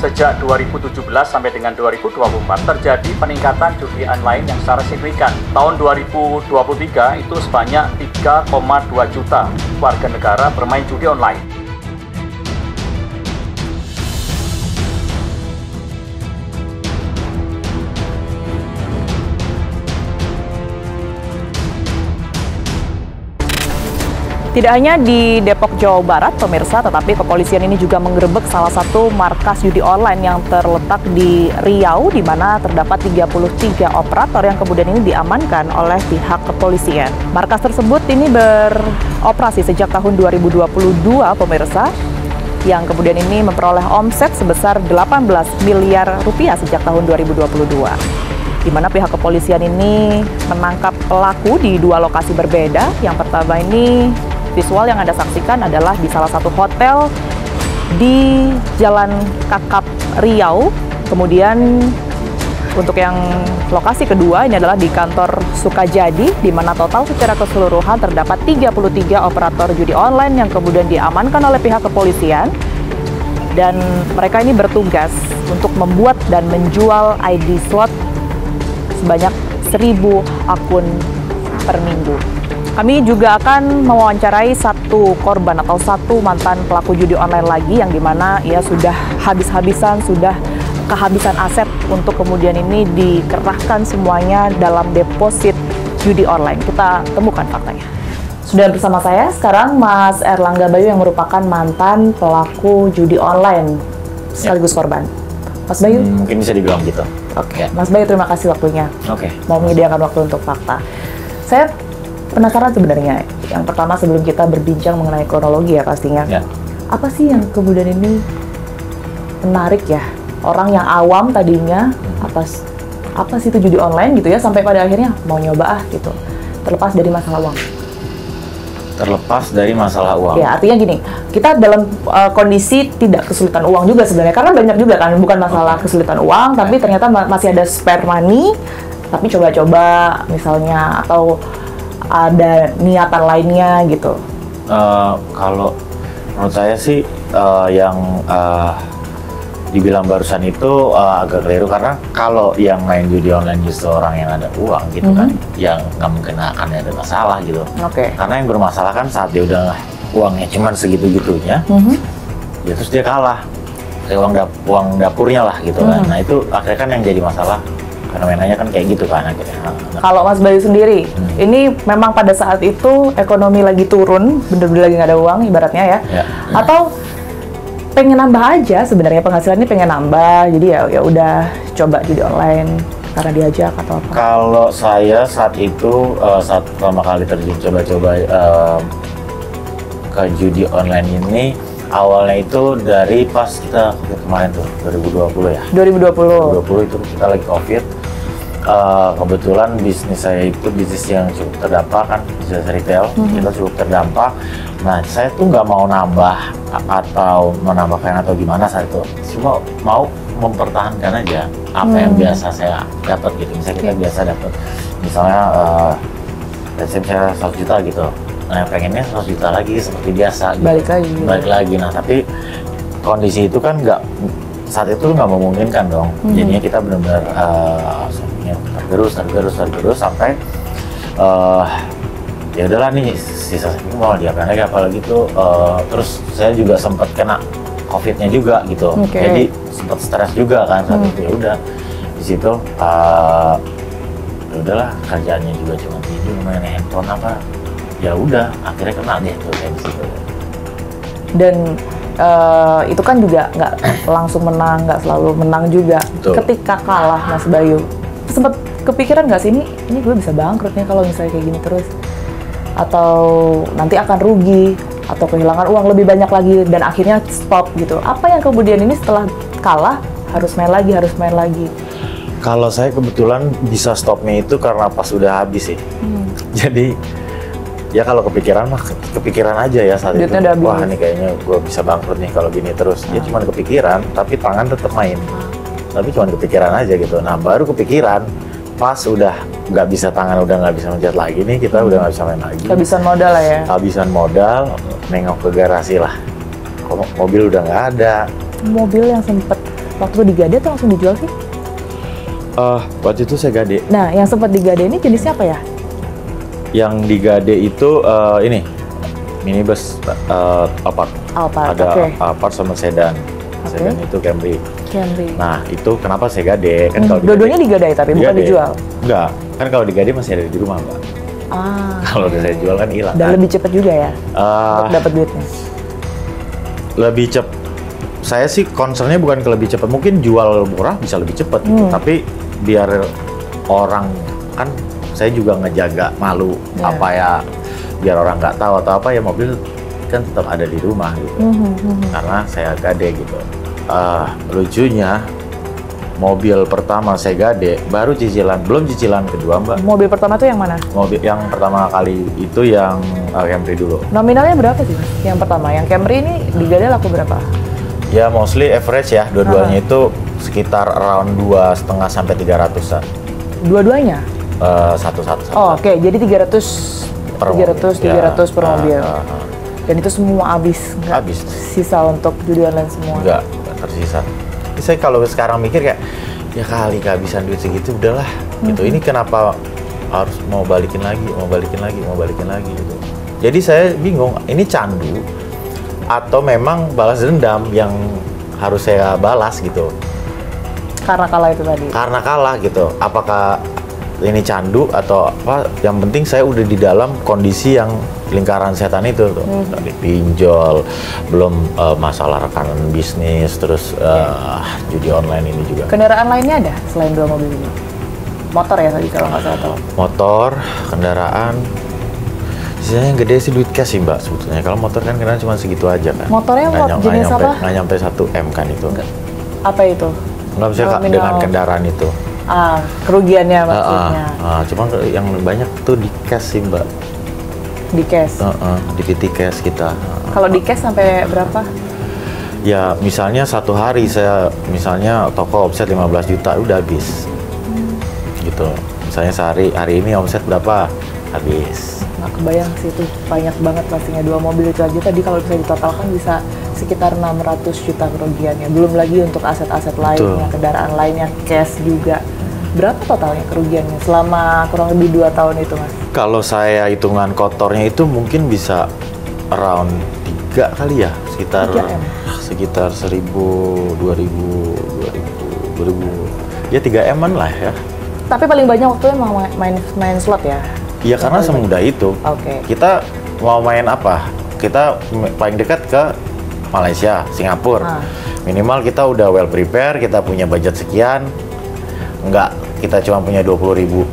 Sejak 2017 sampai dengan 2024 terjadi peningkatan judi online yang secara signifikan. Tahun 2023 itu sebanyak 3,2 juta warga negara bermain judi online. Tidak hanya di Depok, Jawa Barat, pemirsa, tetapi kepolisian ini juga menggerebek salah satu markas judi online yang terletak di Riau, di mana terdapat 33 operator yang kemudian ini diamankan oleh pihak kepolisian. Markas tersebut ini beroperasi sejak tahun 2022, pemirsa, yang kemudian ini memperoleh omset sebesar 18 miliar rupiah sejak tahun 2022. Di mana pihak kepolisian ini menangkap pelaku di dua lokasi berbeda. Yang pertama ini visual yang Anda saksikan adalah di salah satu hotel di Jalan Kakap, Riau. Kemudian untuk yang lokasi kedua ini adalah di kantor Sukajadi, di mana total secara keseluruhan terdapat 33 operator judi online yang kemudian diamankan oleh pihak kepolisian. Dan mereka ini bertugas untuk membuat dan menjual ID slot sebanyak 1.000 akun per minggu. Kami juga akan mewawancarai satu korban atau satu mantan pelaku judi online lagi yang dimana ia sudah habis-habisan, sudah kehabisan aset untuk kemudian ini dikerahkan semuanya dalam deposit judi online. Kita temukan faktanya. Sudah bersama saya sekarang Mas Erlangga Bayu yang merupakan mantan pelaku judi online sekaligus korban. Mas Bayu? Mungkin bisa dibilang gitu. Oke, Mas Bayu terima kasih waktunya. Oke. Mau menyediakan waktu untuk fakta. Saya penasaran sebenarnya, yang pertama sebelum kita berbincang mengenai kronologi ya pastinya, apa sih yang kemudian ini menarik ya orang yang awam tadinya apa sih itu judi online gitu ya sampai pada akhirnya mau nyoba gitu, terlepas dari masalah uang. Terlepas dari masalah uang. Ya artinya gini, kita dalam kondisi tidak kesulitan uang juga sebenarnya, karena banyak juga kan bukan masalah kesulitan uang, tapi ternyata masih ada spare money, tapi coba-coba misalnya atau ada niatan lainnya gitu. Kalau menurut saya sih yang dibilang barusan itu agak keliru, karena kalau yang main judi online justru orang yang ada uang gitu kan, yang nggak mungkin akan ada masalah gitu. Karena yang bermasalah kan saat dia udah uangnya cuman segitu-gitunya, ya terus dia kalah, kayak uang dapurnya lah gitu kan. Nah itu akhirnya kan yang jadi masalah. Fenomenanya kan kayak gitu kan akhirnya. Kalau Mas Bayu sendiri, ini memang pada saat itu ekonomi lagi turun, bener-bener lagi nggak ada uang ibaratnya ya, atau pengen nambah aja sebenarnya penghasilannya pengen nambah, jadi ya udah coba judi online karena diajak atau apa? Kalau saya saat itu saat pertama kali terjun coba-coba ke judi online ini, awalnya itu dari pas kita kemarin tuh 2020 ya. 2020 itu kita lagi COVID. Kebetulan bisnis saya itu bisnis yang cukup terdampak kan, bisnis retail, kita cukup terdampak. Nah saya tuh nggak mau nambah atau menambahkan atau gimana saat itu, cuma mau mempertahankan aja apa yang biasa saya dapat gitu. Misalnya kita biasa dapat, misalnya saya 100 juta gitu. Nah pengennya 100 juta lagi seperti biasa gitu. Balik lagi. Nah tapi kondisi itu kan saat itu nggak memungkinkan dong. Jadinya kita benar-benar tergerus sampai ya udahlah nih sisa itu mau diapain lagi, apalagi tuh terus saya juga sempat kena COVID-nya juga gitu. Jadi sempat stres juga kan saat itu. Ya udah di situ ya udahlah, kerjaannya juga cuma tidur main handphone apa, ya udah akhirnya kena deh tuh kayak di situ. Dan itu kan juga nggak langsung menang, nggak selalu menang juga. Ketika kalah Mas Bayu, sempat kepikiran nggak sih ini gue bisa bangkrut nih kalau misalnya kayak gini terus, atau nanti akan rugi atau kehilangan uang lebih banyak lagi dan akhirnya stop gitu? Apa yang kemudian ini setelah kalah harus main lagi? Kalau saya kebetulan bisa stopnya itu karena pas udah habis sih. Jadi ya kalau kepikiran aja ya saat itu. Wah ini kayaknya gue bisa bangkrut nih kalau gini terus. Ya cuma kepikiran, tapi tangan tetap main. Tapi cuma kepikiran aja gitu. Nah baru kepikiran pas udah nggak bisa, tangan udah nggak bisa mencet lagi nih, kita udah nggak bisa main lagi. Kehabisan modal lah ya? Kehabisan modal, nengok ke garasi lah. Mobil udah nggak ada. Mobil yang sempet Waktu digade atau langsung dijual sih? Waktu itu saya gade. Nah, yang sempat digade ini jenisnya apa ya? Yang digade itu ini minibus Alphard. Ada Alphard sama sedan. Sedan itu Camry. Nah, itu kenapa saya gade? Kan kalau dua-duanya digadai tapi bukan dijual? Enggak, kan kalau digade masih ada di rumah, Mbak. Kalau udah saya jual kan hilang. Dan lebih cepat juga ya untuk dapat duitnya? Lebih cepat. Saya sih concernnya bukan ke lebih cepat. Mungkin jual murah bisa lebih cepat gitu. Tapi biar orang, kan saya juga ngejaga malu apa ya, biar orang nggak tahu atau apa ya, mobil kan tetap ada di rumah gitu. Karena saya gade gitu. Lucunya mobil pertama saya gade baru cicilan, belum cicilan kedua, Mbak. Mobil pertama itu yang mana? Mobil yang pertama kali itu yang Camry dulu. Nominalnya berapa sih Mas? Yang pertama, yang Camry ini digade laku berapa? Ya mostly average ya, dua-duanya itu sekitar around 2,5 sampai 300-an. Dua-duanya? Satu-satu. Oke. Jadi 300 per mobil. Dan itu semua habis? Habis. Sisa untuk judi online semua? Enggak tersisa. Saya kalau sekarang mikir kayak, ya kali kehabisan duit segitu, udahlah. Gitu. Ini kenapa harus mau balikin lagi gitu. Jadi saya bingung, ini candu atau memang balas dendam yang harus saya balas gitu. Karena kalah itu tadi? Karena kalah gitu. Apakah ini candu atau apa? Yang penting saya udah di dalam kondisi yang lingkaran setan itu tuh. Dari pinjol, belum masalah rekanan bisnis, terus judi online ini juga. Kendaraan lainnya ada selain 2 mobil ini? Motor ya tadi kalau nggak salah tahu? Motor, kendaraan. Sisanya yang gede sih duit cash sih, Mbak, sebetulnya. Kalau motor kan kendaraan cuma segitu aja kan. Motornya jenis apa? Nggak nyampe 1 M kan itu. Apa itu? Nggak bisa dengan kendaraan itu. Kerugiannya maksudnya. Cuma yang banyak tuh di cash sih, Mbak. Di cash? Di titik cash kita. Kalau di cash sampai berapa? Ya misalnya satu hari saya, misalnya toko omset 15 juta udah habis. Gitu. Misalnya hari ini omset berapa? Habis. Nggak kebayang sih, itu banyak banget pastinya. 2 mobil itu aja tadi kalau bisa ditotalkan bisa sekitar 600 juta kerugiannya. Belum lagi untuk aset-aset lainnya, kendaraan lainnya, cash juga. Berapa totalnya kerugiannya selama kurang lebih 2 tahun itu, Mas? Kalau saya hitungan kotornya itu mungkin bisa around 3 kali ya, sekitar 1.000, 2.000, ya 3 M-an lah ya. Tapi paling banyak waktunya mau main slot ya? Iya, karena semudah itu. Kita mau main apa? Kita paling dekat ke Malaysia, Singapura. Minimal kita udah well prepare, kita punya budget sekian. Enggak, kita cuma punya 20.000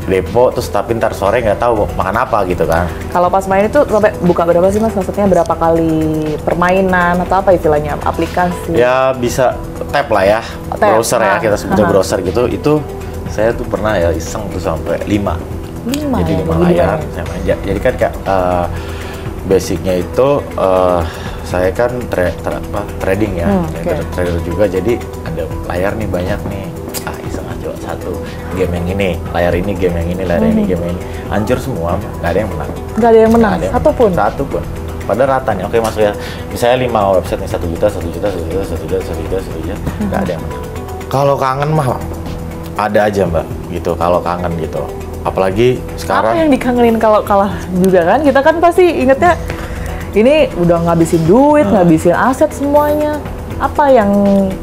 depo, terus tapi ntar sore nggak tahu makan apa gitu kan. Kalau pas main itu sampai buka berapa sih, Mas? Maksudnya berapa kali permainan atau apa istilahnya, aplikasi? Ya bisa tap lah ya, browser ya, kita sebutnya browser gitu. Itu saya tuh pernah ya iseng tuh sampai 5. Jadi 5 layar. Jadi kan kayak basicnya itu saya kan trading ya, trader juga. Jadi ada layar nih banyak nih. Iseng aja satu game yang ini, layar ini game yang ini, layar ini game yang ini. Hancur semua, nggak ada yang menang. Nggak ada yang menang, satupun? Satupun. Pada rata nih, oke masuk ya. Misalnya 5 website nih, 1 juta, nggak ada yang menang. Kalau kangen mah ada aja, Mbak, gitu. Kalau kangen gitu. Apalagi sekarang. Apa yang dikangenin kalau kalah juga kan? Kita kan pasti ingetnya ini udah ngabisin duit, ngabisin aset semuanya. Apa yang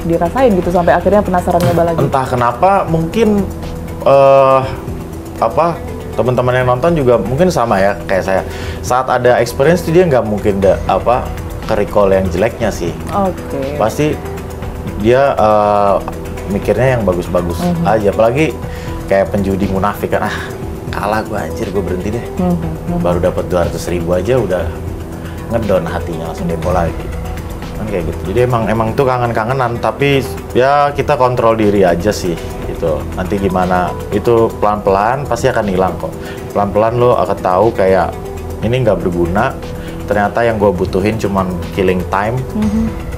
dirasain gitu sampai akhirnya penasaran nyoba lagi? Entah kenapa, mungkin teman-teman yang nonton juga mungkin sama ya kayak saya. Saat ada experience dia nggak mungkin ke-recall yang jeleknya sih. Pasti dia mikirnya yang bagus-bagus aja. Apalagi kayak penjudi munafik kan, kalah gue anjir, gue berhenti deh. Baru dapat 200.000 aja udah ngedon hatinya, langsung depo lagi. Kan kayak gitu. Jadi emang tuh kangen-kangenan, tapi ya kita kontrol diri aja sih gitu. Nanti gimana itu pelan-pelan pasti akan hilang kok. Pelan-pelan lo akan tahu kayak ini nggak berguna. Ternyata yang gue butuhin cuman killing time,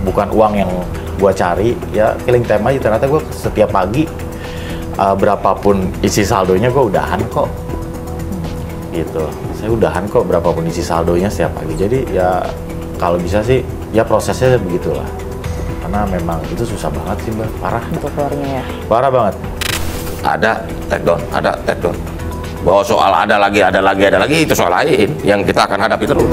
bukan uang yang gue cari. Ya killing time aja. Ternyata gue setiap pagi berapapun isi saldonya gue udahan kok. Gitu. Saya udahan kok berapapun isi saldonya setiap pagi. Jadi ya kalau bisa sih ya prosesnya begitulah. karena memang itu susah banget sih Mbak, parah. Untuk keluarnya ya? Parah banget. Ada take down. Bahwa soal ada lagi itu soal lain yang kita akan hadapi terus.